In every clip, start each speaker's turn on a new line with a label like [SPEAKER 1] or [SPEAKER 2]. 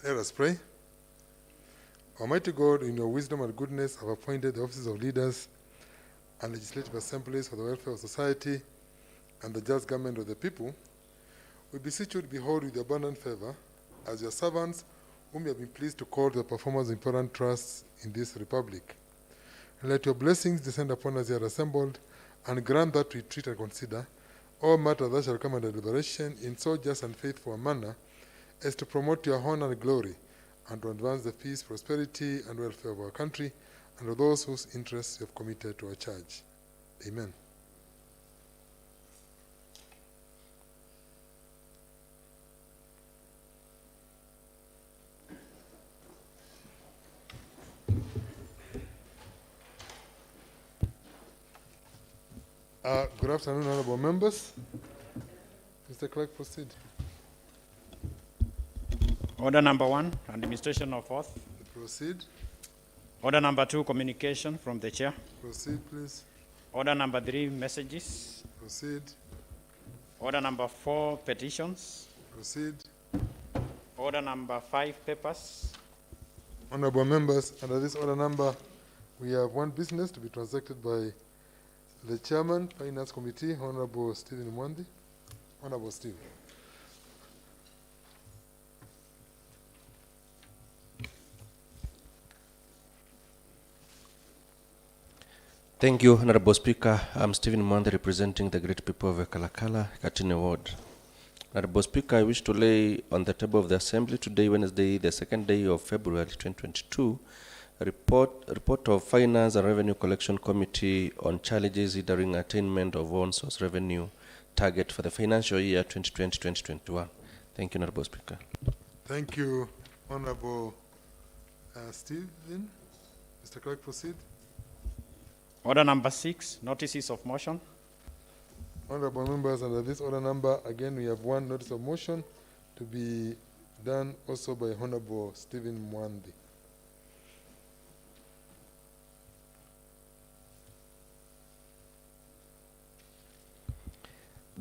[SPEAKER 1] Let us pray. Almighty God, in your wisdom and goodness, have appointed the offices of leaders and legislative assemblies for the welfare of society and the just government of the people. We beseech you to behold with abundant favor as your servants, whom you have been pleased to call to the performance of important trusts in this republic. And let your blessings descend upon us here assembled, and grant that we treat and consider all matters that shall come under deliberation in so just and faithful a manner as to promote your honor and glory, and to advance the peace, prosperity, and welfare of our country, and of those whose interests you have committed to our charge. Amen. Good afternoon, honorable members. Mr. Clerk, proceed.
[SPEAKER 2] Order number 1, administration of oath.
[SPEAKER 1] Proceed.
[SPEAKER 2] Order number 2, communication from the chair.
[SPEAKER 1] Proceed, please.
[SPEAKER 2] Order number 3, messages.
[SPEAKER 1] Proceed.
[SPEAKER 2] Order number 4, petitions.
[SPEAKER 1] Proceed.
[SPEAKER 2] Order number 5, papers.
[SPEAKER 1] Honorable members, under this order number, we have one business to be transacted by the Chairman, Finance Committee, Honorable Stephen Mwandi. Honorable Steve.
[SPEAKER 3] Thank you, Honorable Speaker. I'm Stephen Mwandi, representing the great people of Kalakala, Katine Ward. Honorable Speaker, I wish to lay on the table of the Assembly today, Wednesday, the 2nd day of February 2022, a report of Finance and Revenue Collection Committee on challenges hindering attainment of one-source revenue target for the financial year 2020-2021. Thank you, Honorable Speaker.
[SPEAKER 1] Thank you, Honorable Stephen. Mr. Clerk, proceed.
[SPEAKER 2] Order number 6, notices of motion.
[SPEAKER 1] Honorable members, under this order number, again, we have one notice of motion to be done also by Honorable Stephen Mwandi.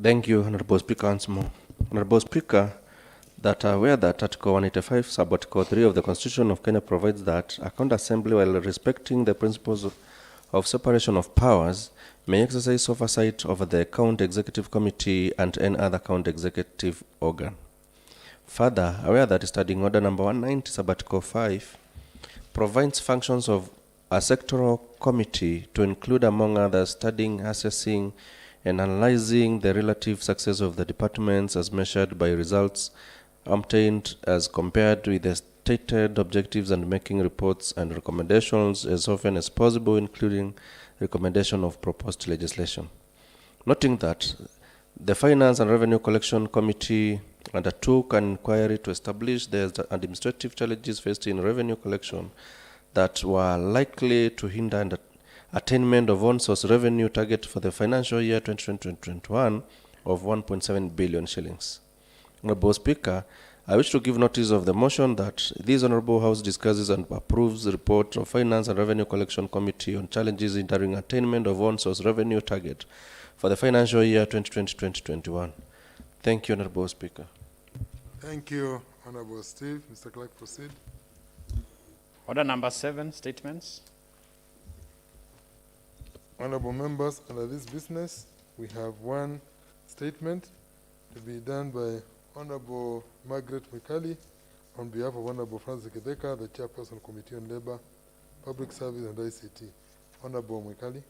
[SPEAKER 3] Thank you, Honorable Speaker. Once more. Honorable Speaker, that are aware that Article 185, Sub-Article 3 of the Constitution of Kenya provides that a county assembly, while respecting the principles of separation of powers, may exercise oversight over the county executive committee and any other county executive organ. Further, aware that studying order number 190, Sub-Article 5, provides functions of a sectoral committee to include, among others, studying, assessing, and analyzing the relative success of the departments as measured by results obtained as compared with the stated objectives, and making reports and recommendations as often as possible, including recommendation of proposed legislation. Noting that the Finance and Revenue Collection Committee undertook an inquiry to establish the administrative challenges faced in revenue collection that were likely to hinder attainment of one-source revenue target for the financial year 2020-2021 of 1.7 billion shillings. Honorable Speaker, I wish to give notice of the motion that this Honorable House discusses and approves the report of Finance and Revenue Collection Committee on challenges hindering attainment of one-source revenue target for the financial year 2020-2021. Thank you, Honorable Speaker.
[SPEAKER 1] Thank you, Honorable Steve. Mr. Clerk, proceed.
[SPEAKER 2] Order number 7, statements.
[SPEAKER 1] Honorable members, under this business, we have one statement to be done by Honorable Margaret Mwikali on behalf of Honorable Francis Kideka, the Chairperson, Committee on Labor, Public Service and ICT. Honorable Mwikali.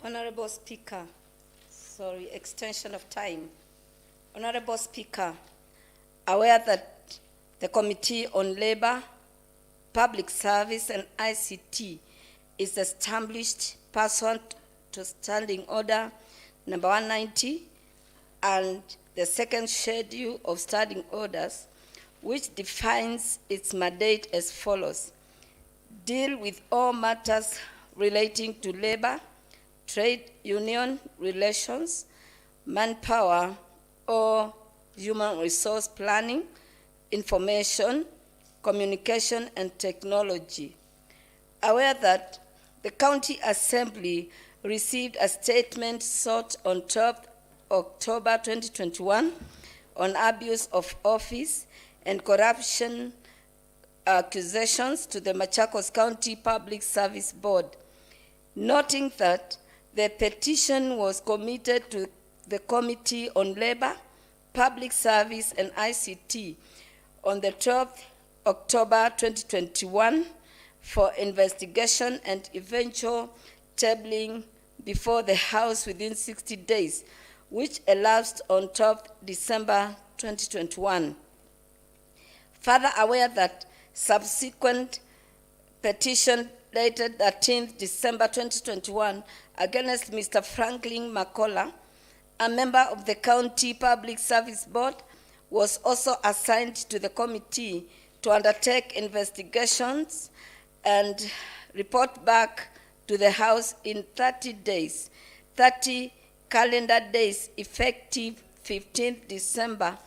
[SPEAKER 4] Honorable Speaker, extension of time. Honorable Speaker, aware that the Committee on Labor, Public Service and ICT is established pursuant to Standing Order number 190 and the second schedule of Standing Orders, which defines its mandate as follows: deal with all matters relating to labor, trade union relations, manpower, or human resource planning, Information, Communication and Technology. Aware that the County Assembly received a statement sought on 12th October 2021 on abuse of office and corruption accusations to the Machakos County Public Service Board, noting that the petition was committed to the Committee on Labor, Public Service and ICT on the 12th October 2021 for investigation and eventual tabling before the House within 60 days, which elapsed on 12th December 2021. Further aware that subsequent petition dated 13th December 2021 against Mr. Franklin Makola, a member of the County Public Service Board, was also assigned to the committee to undertake investigations and report back to the House in 30 calendar days, effective 15th December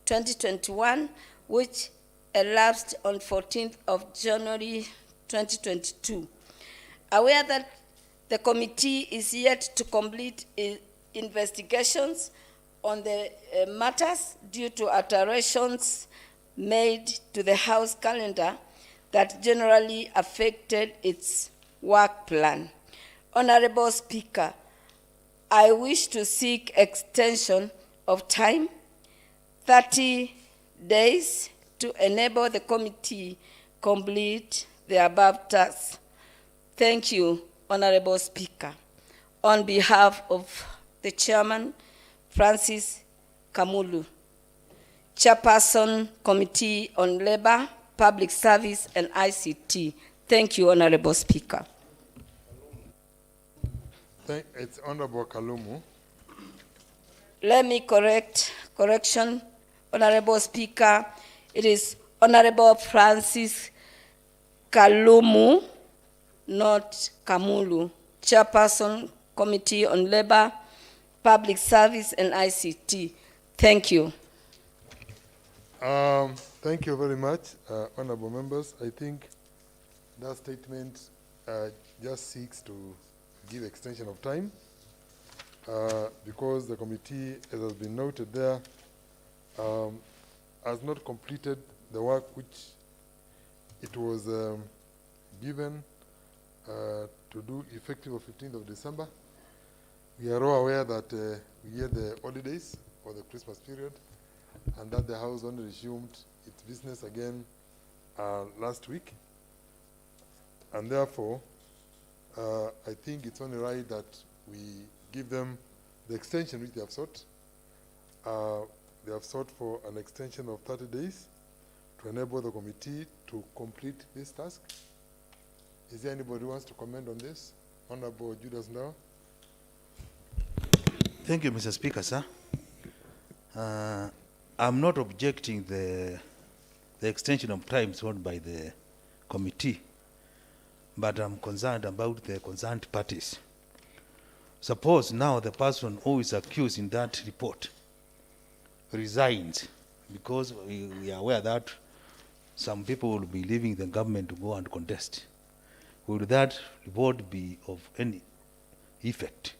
[SPEAKER 4] 2021, which elapsed on 14th of January 2022. Aware that the committee is yet to complete investigations on the matters due to alterations made to the House calendar that generally affected its work plan. Honorable Speaker, I wish to seek extension of time, 30 days, to enable the committee complete the above tasks. Thank you, Honorable Speaker. On behalf of the Chairman, Francis Kamulu, Chairperson, Committee on Labor, Public Service and ICT. Thank you, Honorable Speaker.
[SPEAKER 1] It's Honorable Kalumu.
[SPEAKER 4] Let me correction, Honorable Speaker. It is Honorable Francis Kalumu, not Kamulu, Chairperson, Committee on Labor, Public Service and ICT. Thank you.
[SPEAKER 1] Thank you very much, honorable members. I think that statement just seeks to give extension of time because the committee, as has been noted there, has not completed the work which it was given to do effective of 15th of December. We are all aware that we had the holidays for the Christmas period and that the House only resumed its business again last week. And therefore, I think it's only right that we give them the extension which they have sought. They have sought for an extension of 30 days to enable the committee to complete this task. Is there anybody who wants to comment on this? Honorable Judas now.
[SPEAKER 5] Thank you, Mr. Speaker, sir. I'm not objecting the extension of time sought by the committee, but I'm concerned about the concerned parties. Suppose now the person who is accused in that report resigns, because we are aware that some people will be leaving the government to go and contest. Would that report be of any effect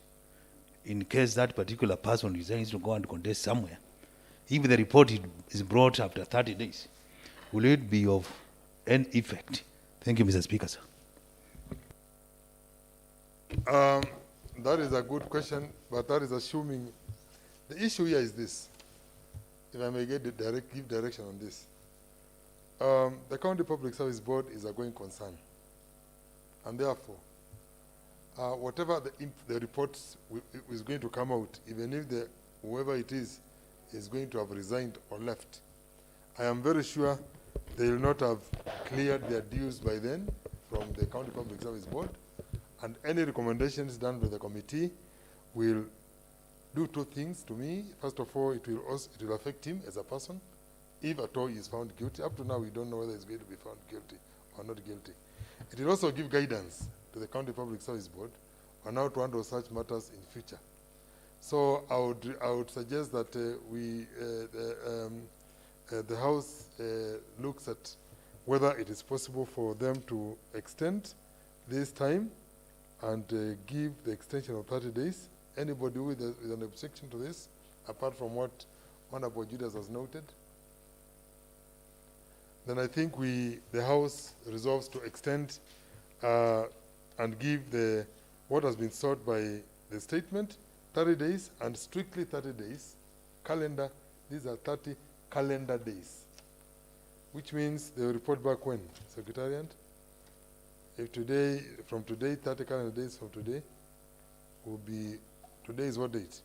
[SPEAKER 5] in case that particular person resigns to go and contest somewhere? If the report is brought after 30 days, will it be of any effect? Thank you, Mr. Speaker, sir.
[SPEAKER 1] That is a good question, but that is assuming. The issue here is this, if I may give direction on this. The County Public Service Board is a going concern, and therefore, whatever the report is going to come out, even if whoever it is going to have resigned or left, I am very sure they will not have cleared their dues by then from the County Public Service Board, and any recommendations done by the committee will do two things to me. First of all, it will affect him as a person, if at all he is found guilty. Up to now, we don't know whether he's going to be found guilty or not guilty. It will also give guidance to the County Public Service Board on how to handle such matters in future. So I would suggest that the House looks at whether it is possible for them to extend this time and give the extension of 30 days. Anybody with an objection to this, apart from what Honorable Judas has noted? Then I think the House resolves to extend and give what has been sought by the statement, 30 days, and strictly 30 days, calendar. These are 30 calendar days, which means they will report back when, Secretariat? If today, from today, 30 calendar days from today, will be, today is what date?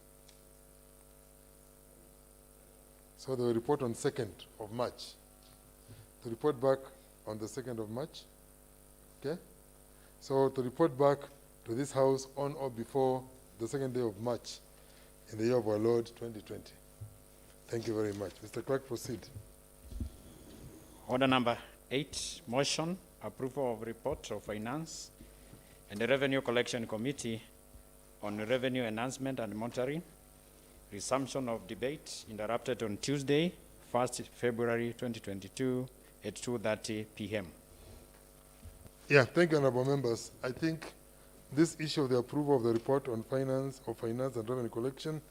[SPEAKER 1] So they will report on 2nd of March. To report back on the 2nd of March, okay? So to report back to this House on or before the 2nd day of March in the year of our Lord 2020. Thank you very much. Mr. Clerk, proceed.
[SPEAKER 2] Order number 8, motion, approval of report of Finance and the Revenue Collection Committee on revenue enhancement and monitoring. Resumption of debate interrupted on Tuesday, 1st February 2022 at 2:30 p.m.
[SPEAKER 1] Yeah, thank you, honorable members. I think this issue of the approval of the report on finance and revenue collection,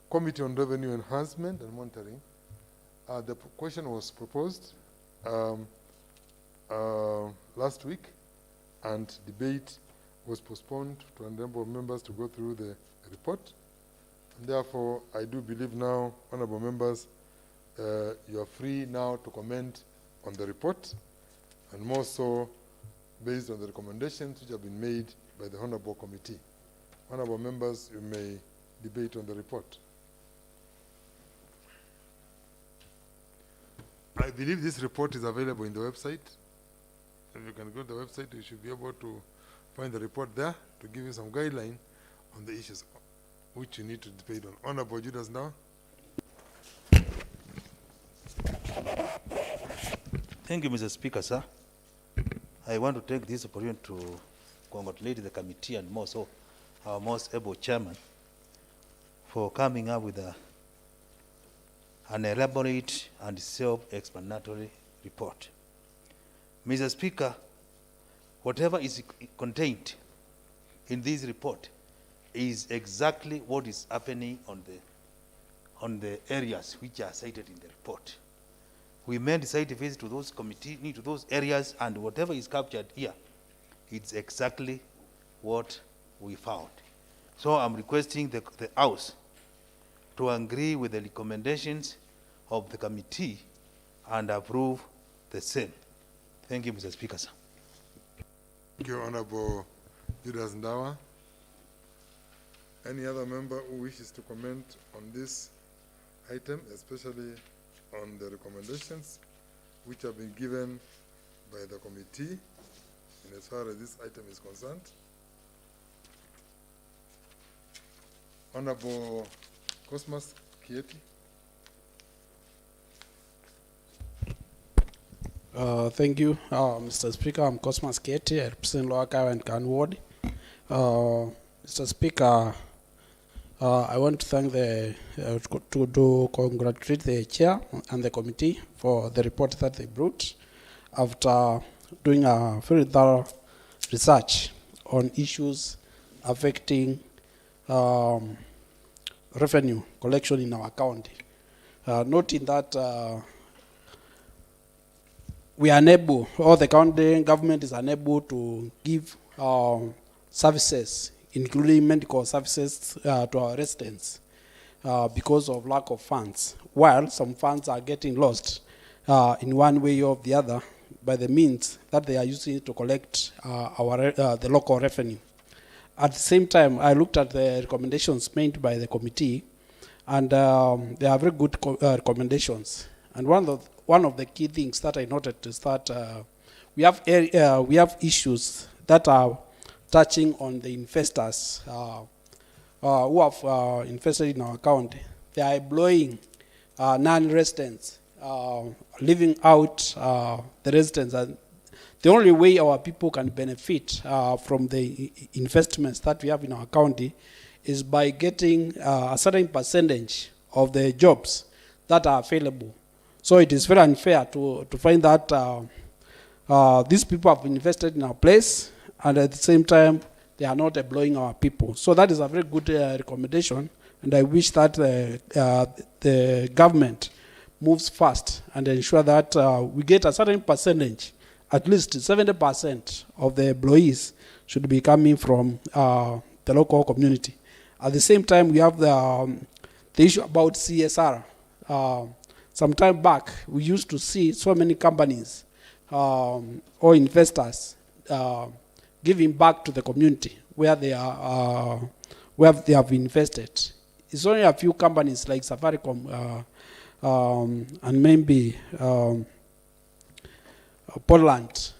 [SPEAKER 1] Committee on Revenue Enhancement and Monitoring, the question was proposed last week, and debate was postponed to a number of members to go through the report. And therefore, I do believe now, honorable members, you are free now to comment on the report, and more so based on the recommendations which have been made by the Honorable Committee. Honorable members, you may debate on the report. I believe this report is available in the website. If you can go to the website, you should be able to find the report there to give you some guideline on the issues which you need to debate on. Honorable Judas now.
[SPEAKER 5] Thank you, Mr. Speaker, sir. I want to take this opportunity to congratulate the committee and more so our most able chairman for coming up with an elaborate and self-explanatory report. Mr. Speaker, whatever is contained in this report is exactly what is happening on the areas which are cited in the report. We made site visits to those committees, to those areas, and whatever is captured here, it's exactly what we found. So I'm requesting the House to agree with the recommendations of the committee and approve the same. Thank you, Mr. Speaker, sir.
[SPEAKER 1] Thank you, Honorable Judas Ndawa. Any other member who wishes to comment on this item, especially on the recommendations which have been given by the committee in as far as this item is concerned? Honorable Cosmas Kieti.
[SPEAKER 6] Thank you, Mr. Speaker. I'm Cosmas Kieti. I represent Lower Kaya and Kan Ward. Mr. Speaker, I want to thank to congratulate the chair and the committee for the report that they brought after doing a very thorough research on issues affecting revenue collection in our county. Noting that we are unable, or the county government is unable to give services, including medical services to our residents because of lack of funds, while some funds are getting lost in one way or the other by the means that they are using to collect the local revenue. At the same time, I looked at the recommendations made by the committee, and they are very good recommendations. And one of the key things that I noted is that we have issues that are touching on the investors who have invested in our county. They are employing non-residents, leaving out the residents. And the only way our people can benefit from the investments that we have in our county is by getting a certain percentage of the jobs that are available So it is very unfair to find that these people have invested in our place, and at the same time, they are not employing our people. So that is a very good recommendation, and I wish that the government moves fast and ensure that we get a certain percentage, at least 70% of the employees should be coming from the local community. At the same time, we have the issue about CSR. Some time back, we used to see so many companies or investors giving back to the community where they are, where they have invested. It's only a few companies like Safaricom and maybe Poland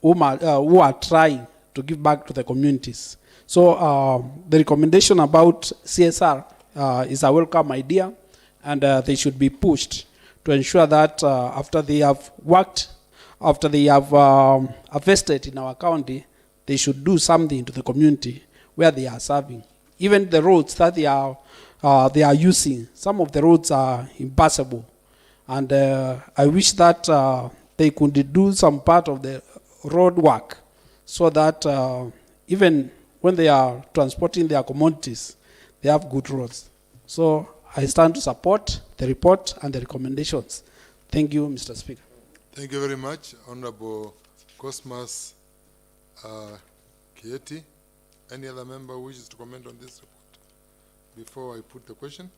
[SPEAKER 6] who are trying to give back to the communities. So the recommendation about CSR is a welcome idea, and they should be pushed to ensure that after they have worked, after they have invested in our county, they should do something to the community where they are serving. Even the roads that they are using, some of the roads are impassable, and I wish that they could do some part of the road work so that even when they are transporting their commodities, they have good roads. So I stand to support the report and the recommendations. Thank you, Mr. Speaker.
[SPEAKER 1] Thank you very much, Honorable Cosmas Kieti. Any other member who wishes to comment on this report before I put the question?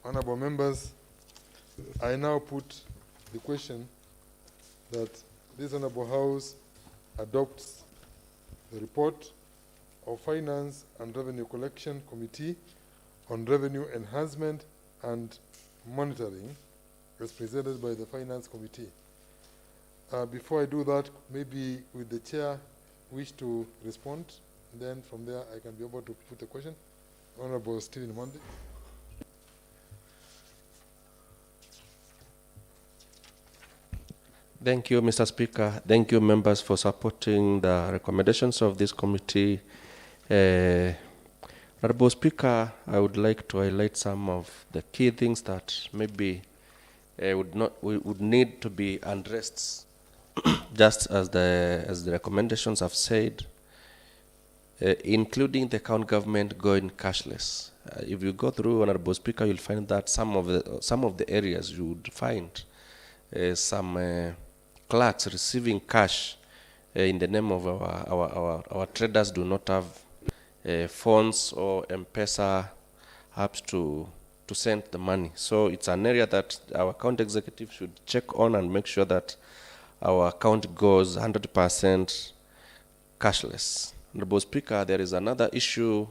[SPEAKER 1] Honorable members, I now put the question that this Honorable House adopts the report of Finance and Revenue Collection Committee on Revenue Enhancement and Monitoring as presented by the Finance Committee. Before I do that, maybe with the chair wish to respond, then from there I can be able to put the question. Honorable Stephen Monday.
[SPEAKER 3] Thank you, Mr. Speaker. Thank you, members, for supporting the recommendations of this committee. Honorable Speaker, I would like to highlight some of the key things that maybe would need to be addressed, just as the recommendations have said, including the county government going cashless. If you go through, Honorable Speaker, you'll find that some of the areas you would find some clerks receiving cash in the name of our traders do not have phones or M-Pesa apps to send the money. So it's an area that our county executive should check on and make sure that our account goes 100% cashless. Honorable Speaker, there is another issue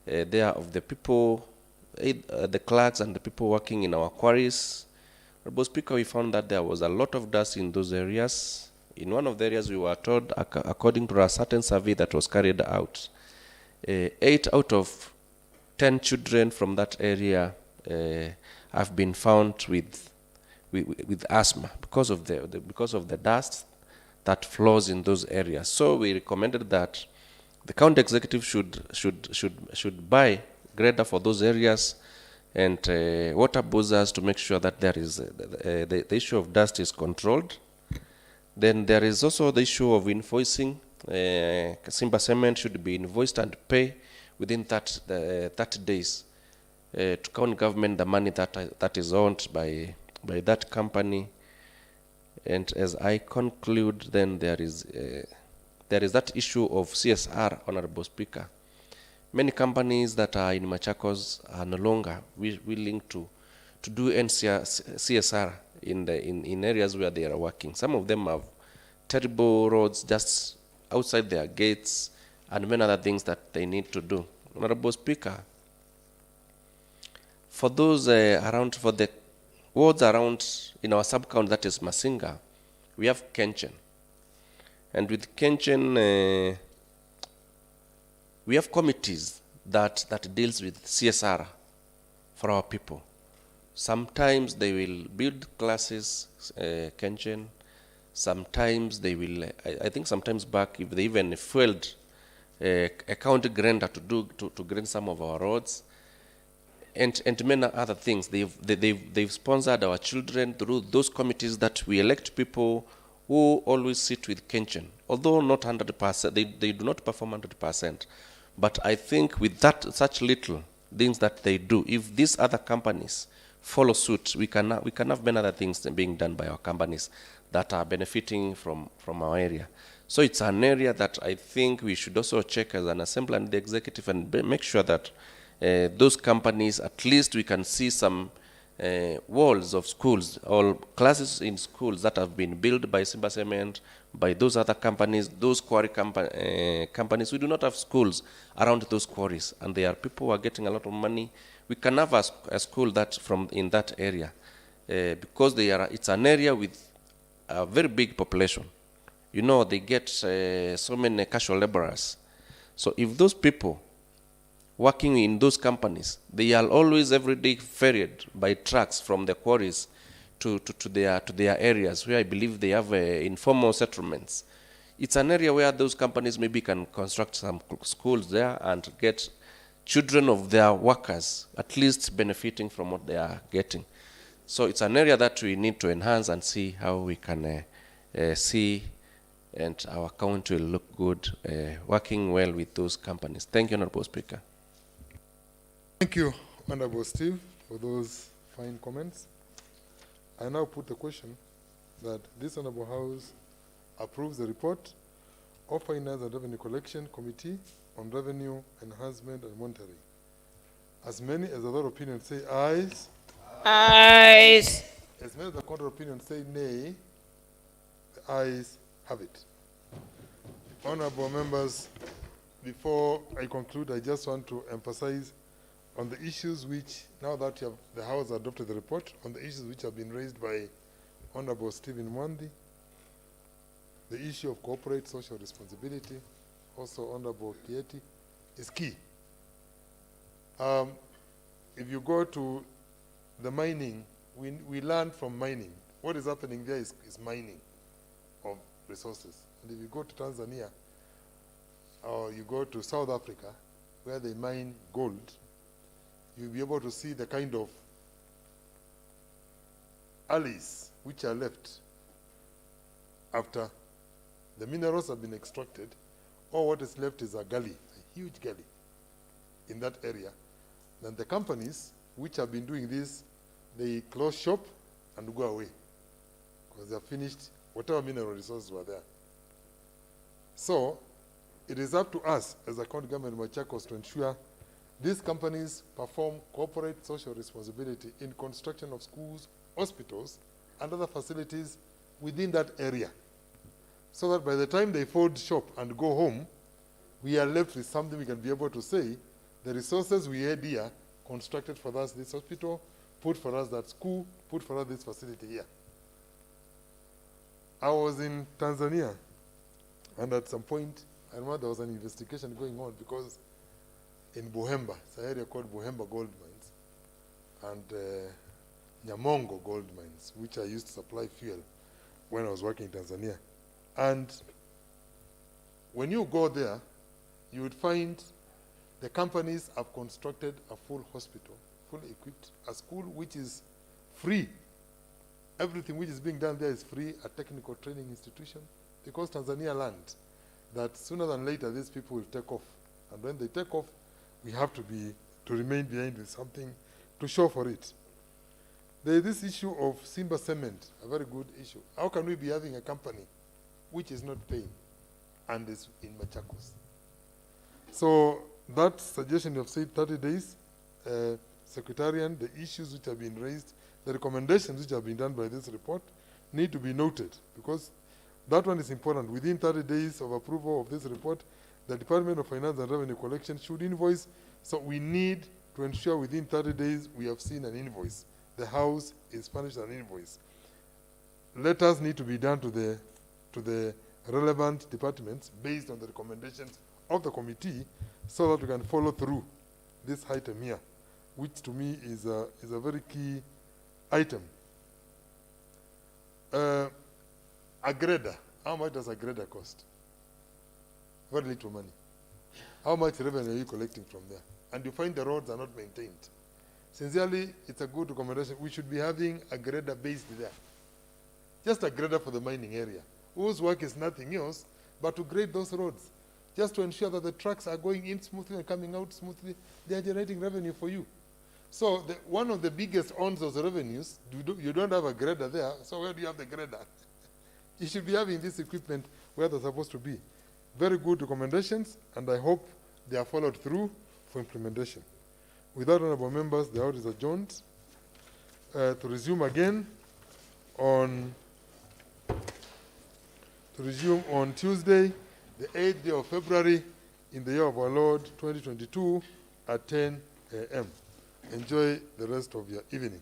[SPEAKER 3] there of the people, the clerks and the people working in our quarries. Honorable Speaker, we found that there was a lot of dust in those areas. In one of the areas we were told, according to a certain survey that was carried out, 8 out of 10 children from that area have been found with asthma because of the dust that flows in those areas. So we recommended that the county executive should buy grader for those areas and water boozers to make sure that there is the issue of dust is controlled. Then there is also the issue of invoicing. Simba Cement should be invoiced and pay within 30 days to county government the money that is owned by that company. And as I conclude, then there is that issue of CSR, Honorable Speaker. Many companies that are in Machakos are no longer willing to do CSR in areas where they are working. Some of them have terrible roads just outside their gates and many other things that they need to do. Honorable Speaker, for those for the wards around in our sub-county, that is Masinga, we have Kenchen. And with Kenchen, we have committees that deals with CSR for our people. Sometimes they will build classes, Kenchen. Sometimes they will, I think sometimes back, if they even fueled a county grander to grant some of our roads. and many other things. They've sponsored our children through those committees that we elect people who always sit with Kenchen, although not 100%, they do not perform 100%. But I think with that, such little things that they do, if these other companies follow suit, we can have many other things being done by our companies that are benefiting from our area. So it's an area that I think we should also check as an assembly and the executive and make sure that those companies, at least we can see some walls of schools or classes in schools that have been built by Simba Cement, by those other companies, those quarry companies. We do not have schools around those quarries, and there are people who are getting a lot of money. We can have a school that in that area because it's an area with a very big population. You know, they get so many casual laborers. So if those people working in those companies, they are always every day ferried by trucks from the quarries to their areas where I believe they have informal settlements. It's an area where those companies maybe can construct some schools there and get children of their workers at least benefiting from what they are getting. So it's an area that we need to enhance and see how we can see and our county will look good working well with those companies. Thank you, Honorable Speaker.
[SPEAKER 1] Thank you, Honorable Steve, for those fine comments. I now put the question that this Honorable House approves the report of Finance and Revenue Collection Committee on Revenue Enhancement and Monitoring. As many as the other opinion say ayes.
[SPEAKER 4] Ayes.
[SPEAKER 1] As many as the counter opinion say nay, the ayes have it. Honorable members, before I conclude, I just want to emphasize on the issues which, now that the House adopted the report, on the issues which have been raised by Honorable Stephen Mwandi, the issue of corporate social responsibility, also Honorable Kieti, is key. If you go to the mining, we learn from mining. What is happening there is mining of resources. And if you go to Tanzania, or you go to South Africa, where they mine gold, you'll be able to see the kind of alleys which are left after the minerals have been extracted. All what is left is a gully, a huge gully in that area. Then the companies which have been doing this, they close shop and go away because they have finished whatever mineral resources were there. So it is up to us as a county government of Machakos to ensure these companies perform corporate social responsibility in construction of schools, hospitals, and other facilities within that area, so that by the time they fold shop and go home, we are left with something we can be able to say, the resources we had here constructed for us this hospital, put for us that school, put for us this facility here. I was in Tanzania, and at some point, I remember there was an investigation going on because in Buhemba, it's an area called Buhemba Gold Mines, and Nyamongo Gold Mines, which I used to supply fuel when I was working in Tanzania. And when you go there, you would find the companies have constructed a full hospital, fully equipped, a school which is free. Everything which is being done there is free, a technical training institution, because Tanzania learned that sooner than later these people will take off. And when they take off, we have to remain behind with something to show for it. There is this issue of Simba Cement, a very good issue. How can we be having a company which is not paying and is in Machakos? So that suggestion of say 30 days, Secretarian, the issues which have been raised, the recommendations which have been done by this report need to be noted, because that one is important. Within 30 days of approval of this report, the Department of Finance and Revenue Collection should invoice. So we need to ensure within 30 days we have seen an invoice. The House is furnished an invoice. Letters need to be done to the relevant departments based on the recommendations of the committee, so that we can follow through this item here, which to me is a very key item. A grader, how much does a grader cost? Very little money. How much revenue are you collecting from there? And you find the roads are not maintained. Sincerely, it's a good recommendation. We should be having a grader based there. Just a grader for the mining area, whose work is nothing else but to grade those roads, just to ensure that the trucks are going in smoothly and coming out smoothly. They are generating revenue for you. So one of the biggest earners of the revenues, you don't have a grader there, so where do you have the grader? You should be having this equipment where they're supposed to be. Very good recommendations, and I hope they are followed through for implementation. With that, honorable members, the House is adjourned to resume again on Tuesday, the 8th day of February, in the year of our Lord 2022 at 10 a.m. Enjoy the rest of your evening.